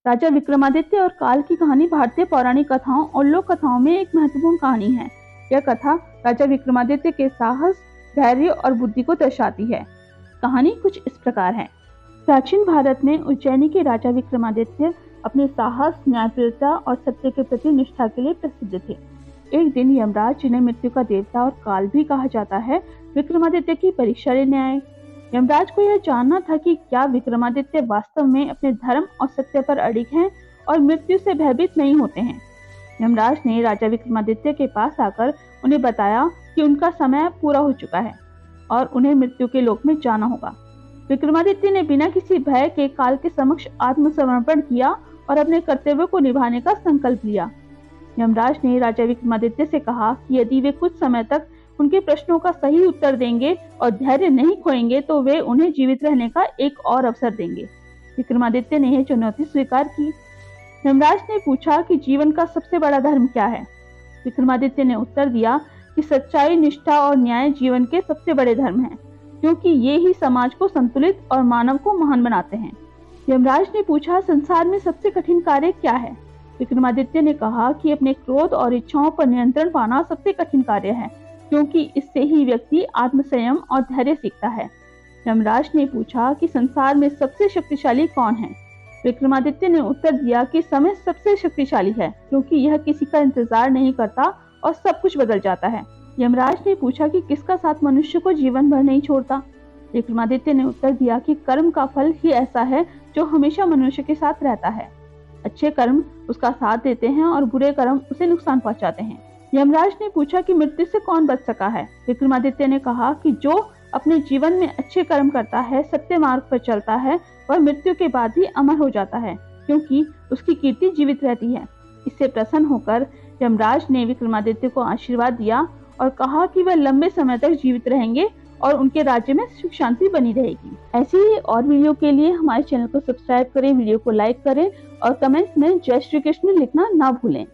राजा विक्रमादित्य और काल की कहानी भारतीय पौराणिक कथाओं और लोक कथाओं में एक महत्वपूर्ण कहानी है। यह कथा राजा विक्रमादित्य के साहस, धैर्य और बुद्धि को दर्शाती है। कहानी कुछ इस प्रकार है। प्राचीन भारत में उज्जैनी के राजा विक्रमादित्य अपने साहस, न्यायप्रियता और सत्य के प्रति निष्ठा के लिए प्रसिद्ध थे। एक दिन यमराज, जिन्हें मृत्यु का देवता और काल भी कहा जाता है, विक्रमादित्य की परीक्षा लेने आए। यमराज को यह जानना था कि क्या विक्रमादित्य वास्तव में अपने धर्म और सत्य पर अडिग हैं और मृत्यु से भयभीत नहीं होते हैं। यमराज ने राजा विक्रमादित्य के पास आकर उन्हें बताया कि उनका समय पूरा हो चुका है और उन्हें मृत्यु के लोक में जाना होगा। विक्रमादित्य ने बिना किसी भय के काल के समक्ष आत्मसमर्पण किया और अपने कर्तव्य को निभाने का संकल्प लिया। यमराज ने राजा विक्रमादित्य से कहा कि यदि वे कुछ समय तक उनके प्रश्नों का सही उत्तर देंगे और धैर्य नहीं खोएंगे तो वे उन्हें जीवित रहने का एक और अवसर देंगे। विक्रमादित्य ने यह चुनौती स्वीकार की। यमराज ने पूछा कि जीवन का सबसे बड़ा धर्म क्या है। विक्रमादित्य ने उत्तर दिया कि सच्चाई, निष्ठा और न्याय जीवन के सबसे बड़े धर्म हैं, क्योंकि ये ही समाज को संतुलित और मानव को महान बनाते हैं। यमराज ने पूछा, संसार में सबसे कठिन कार्य क्या है। विक्रमादित्य ने कहा कि अपने क्रोध और इच्छाओं पर नियंत्रण पाना सबसे कठिन कार्य है, क्योंकि इससे ही व्यक्ति आत्मसंयम और धैर्य सीखता है। यमराज ने पूछा कि संसार में सबसे शक्तिशाली कौन है। विक्रमादित्य ने उत्तर दिया कि समय सबसे शक्तिशाली है, क्योंकि यह किसी का इंतजार नहीं करता और सब कुछ बदल जाता है। यमराज ने पूछा कि किसका साथ मनुष्य को जीवन भर नहीं छोड़ता। विक्रमादित्य ने उत्तर दिया कि कर्म का फल ही ऐसा है जो हमेशा मनुष्य के साथ रहता है। अच्छे कर्म उसका साथ देते हैं और बुरे कर्म उसे नुकसान पहुंचाते हैं। यमराज ने पूछा कि मृत्यु से कौन बच सका है। विक्रमादित्य ने कहा कि जो अपने जीवन में अच्छे कर्म करता है, सत्य मार्ग पर चलता है, वह मृत्यु के बाद भी अमर हो जाता है, क्योंकि उसकी कीर्ति जीवित रहती है। इससे प्रसन्न होकर यमराज ने विक्रमादित्य को आशीर्वाद दिया और कहा कि वह लंबे समय तक जीवित रहेंगे और उनके राज्य में सुख शांति बनी रहेगी। ऐसी ही और वीडियो के लिए हमारे चैनल को सब्सक्राइब करें, वीडियो को लाइक करें और कमेंट में जय श्री कृष्ण लिखना ना भूलें।